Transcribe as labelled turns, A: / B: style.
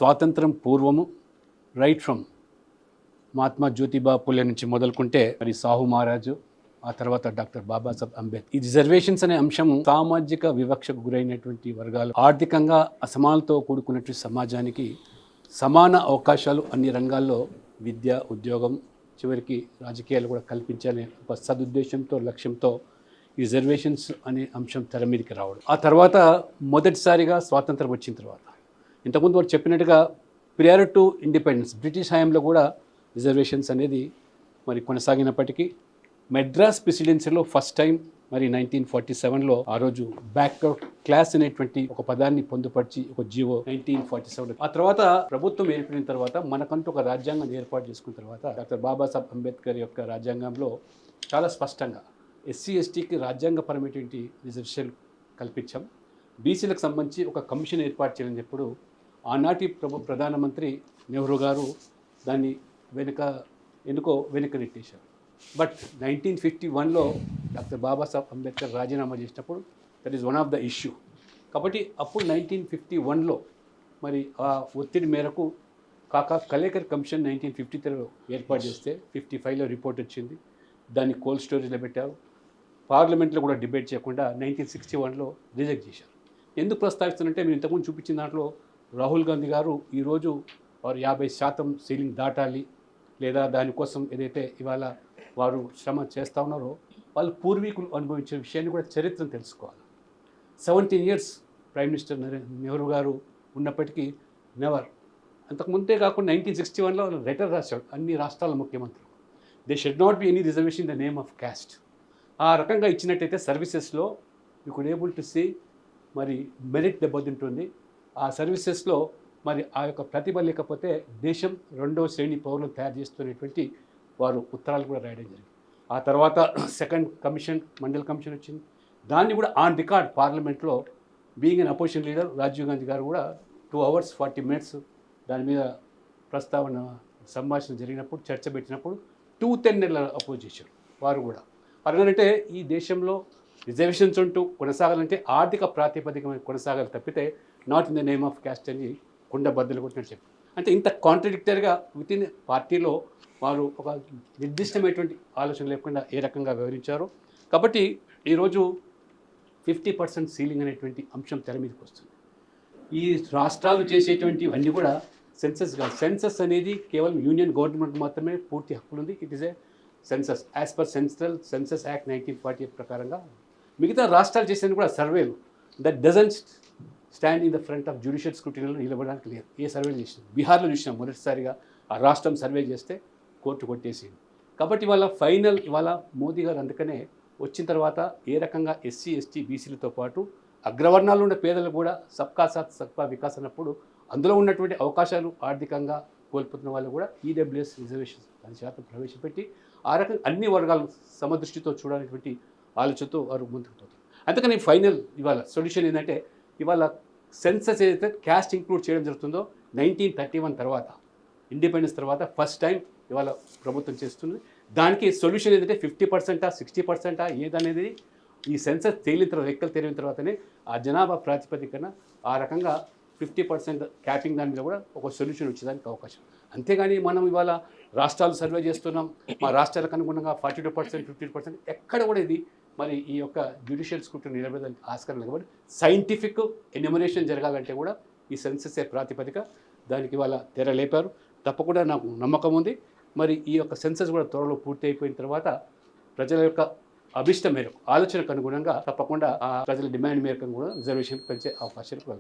A: స్వాతంత్రం పూర్వము right from Mahatma Jyotiba Phule నుంచి మొదలుకుంటే మరి సాహు మహారాజు, ఆ తర్వాత డాక్టర్ బాబాసాహెబ్ అంబేద్కర్. ఈ రిజర్వేషన్స్ అనే అంశం సామాజిక వివక్షకు గురైనటువంటి వర్గాలు, ఆర్థికంగా అసమానతతో కూడుకున్నటువంటి సమాజానికి సమాన అవకాశాలు అన్ని రంగాల్లో విద్య, ఉద్యోగం, చివరికి రాజకీయాలు కూడా కల్పించాలనే ఒక సదుద్దేశంతో, లక్ష్యంతో ఈ రిజర్వేషన్స్ అనే అంశం తెర మీదకి రావడం. ఆ తర్వాత మొదటిసారిగా స్వాతంత్రం వచ్చిన తర్వాత, ఇంతకుముందు వారు చెప్పినట్టుగా ప్రియర్ టు ఇండిపెండెన్స్ బ్రిటిష్ హయాంలో కూడా రిజర్వేషన్స్ అనేది మరి కొనసాగినప్పటికీ మెడ్రాస్ ప్రెసిడెన్సీలో ఫస్ట్ టైం మరి 1947లో ఆ రోజు బ్యాక్వర్డ్ క్లాస్ అనేటువంటి ఒక పదాన్ని పొందుపరిచి ఒక జీవో 1947. ఆ తర్వాత ప్రభుత్వం ఏర్పడిన తర్వాత మనకంటూ ఒక రాజ్యాంగం ఏర్పాటు చేసుకున్న తర్వాత డాక్టర్ బాబాసాహెబ్ అంబేద్కర్ యొక్క రాజ్యాంగంలో చాలా స్పష్టంగా ఎస్సీ ఎస్టీకి రాజ్యాంగపరమైనటువంటి రిజర్వేషన్ కల్పించాం. బీసీలకు సంబంధించి ఒక కమిషన్ ఏర్పాటు చేయాలని చెప్పుడు ఆనాటి ప్రధానమంత్రి నెహ్రూ గారు దాన్ని వెనుక నెట్టేశారు. బట్ 1951లో డాక్టర్ బాబాసాహెబ్ అంబేద్కర్ రాజీనామా చేసినప్పుడు that is one of the issue. కాబట్టి అప్పుడు 1951లో మరి ఆ ఒత్తిడి మేరకు కలేకర్ కమిషన్ 1953లో ఏర్పాటు చేస్తే 55లో రిపోర్ట్ వచ్చింది. దాన్ని కోల్డ్ స్టోరేజ్లో పెట్టారు. పార్లమెంట్లో కూడా డిబేట్ చేయకుండా 1961లో రిజెక్ట్ చేశారు. ఎందుకు ప్రస్తావిస్తున్నంటే మీరు ఇంతకుముందు చూపించిన దాంట్లో రాహుల్ గాంధీ గారు ఈరోజు వారు 50% సీలింగ్ దాటాలి, లేదా దానికోసం ఏదైతే ఇవాళ వారు శ్రమ చేస్తూ ఉన్నారో వాళ్ళు పూర్వీకులు అనుభవించిన విషయాన్ని కూడా చరిత్రను తెలుసుకోవాలి. 17 years ప్రైమ్ మినిస్టర్ నెహ్రూ గారు ఉన్నప్పటికీ నెవర్, అంతకుముందే కాకుండా 1961లో లెటర్ రాశాడు అన్ని రాష్ట్రాల ముఖ్యమంత్రులు, they should not be any reservation in the name of caste. ఆ రకంగా ఇచ్చినట్టయితే సర్వీసెస్లో you could able to see మరి మెరిట్ దెబ్బతింటుంది. ఆ సర్వీసెస్లో మరి ఆ యొక్క ప్రతిభ లేకపోతే దేశం రెండవ శ్రేణి పౌరులను తయారు చేస్తున్నటువంటి వారు ఉత్తరాలు కూడా రాయడం జరిగింది. ఆ తర్వాత సెకండ్ కమిషన్, మండల్ కమిషన్ వచ్చింది. దాన్ని కూడా ఆన్ రికార్డ్ పార్లమెంట్లో being an opposition leader Rajiv Gandhi గారు కూడా 2 hours 40 minutes దాని మీద ప్రస్తావన సంభాషణ జరిగినప్పుడు, చర్చ పెట్టినప్పుడు 210 నెలలు అపోజ్ చేశారు వారు కూడా. అలాగంటే ఈ దేశంలో రిజర్వేషన్స్ ఉంటూ కొనసాగాలంటే ఆర్థిక ప్రాతిపదిక కొనసాగాలి తప్పితే not in the name of caste అని కుండ బద్దలు కొట్టినట్టు చెప్పి, అంటే ఇంత కాంట్రడిక్టరీగా వితిన్ పార్టీలో వారు ఒక నిర్దిష్టమైనటువంటి ఆలోచన లేకుండా ఏ రకంగా వివరించారో. కాబట్టి ఈరోజు 50% సీలింగ్ అనేటువంటి అంశం తెర మీదకి వస్తుంది. ఈ రాష్ట్రాలు చేసేటువంటి అన్నీ కూడా సెన్సస్ కాదు. సెన్సస్ అనేది కేవలం యూనియన్ గవర్నమెంట్ మాత్రమే పూర్తి హక్కులు ఉంది. It is a census as per central census act 1948 ప్రకారంగా. మిగతా రాష్ట్రాలు చేసేది కూడా సర్వేలు that doesn't stand in the front of judicial స్క్రూటినీలో నిలబడడానికి లేదు. ఏ సర్వేలు చేసినాం, బీహార్లో చూసినాం మొదటిసారిగా ఆ రాష్ట్రం సర్వే చేస్తే కోర్టు కొట్టేసింది. కాబట్టి ఇవాళ మోదీ గారు అందుకనే వచ్చిన తర్వాత ఏ రకంగా ఎస్సీ ఎస్టీ బీసీలతో పాటు అగ్రవర్ణాలు ఉన్న పేదలు కూడా సబ్కా సాత్ సబ్కా వికాస్ అన్నప్పుడు అందులో ఉన్నటువంటి అవకాశాలు ఆర్థికంగా కోల్పోతున్న వాళ్ళు కూడా ఈడబ్ల్యూఎస్ రిజర్వేషన్ 10% ప్రవేశపెట్టి ఆ రకంగా అన్ని వర్గాలు సమదృష్టితో చూడాలనేటువంటి ఆలోచనతో వారు ముందుకు పోతారు. అందుకని ఫైనల్ ఇవాళ సొల్యూషన్ ఏంటంటే ఇవాళ సెన్సస్ ఏదైతే క్యాస్ట్ ఇంక్లూడ్ చేయడం జరుగుతుందో 1931 తర్వాత ఇండిపెండెన్స్ తర్వాత ఫస్ట్ టైం ఇవాళ ప్రభుత్వం చేస్తుంది. దానికి సొల్యూషన్ ఏంటంటే 50%, 60% ఏదనేది ఈ సెన్సస్ లెక్కలు తేలిన తర్వాతనే ఆ జనాభా ప్రాతిపదికన ఆ రకంగా 50% క్యాపింగ్ దాని మీద కూడా ఒక సొల్యూషన్ వచ్చేదానికి అవకాశం. అంతేగాని మనం ఇవాళ రాష్ట్రాలు సర్వే చేస్తున్నాం, మా రాష్ట్రాలకు అనుగుణంగా 42%, 50% ఎక్కడ కూడా ఇది మరి ఈ యొక్క జ్యుడిషియల్ స్క్రూటినీ నిలబడడానికి ఆస్కారం లేదు. కాబట్టి సైంటిఫిక్ ఎన్యూమరేషన్ జరగాలంటే కూడా ఈ సెన్ససే ప్రాతిపదిక. దానికి ఇవాళ తెర లేపారు. తప్పకుండా నాకు నమ్మకం ఉంది. మరి ఈ యొక్క సెన్సస్ కూడా త్వరలో పూర్తి అయిపోయిన తర్వాత ప్రజల యొక్క అభిష్టం మేరకు, ఆలోచనకు అనుగుణంగా తప్పకుండా ఆ ప్రజల డిమాండ్ మేరకు కూడా రిజర్వేషన్ పెంచే అవకాశాలు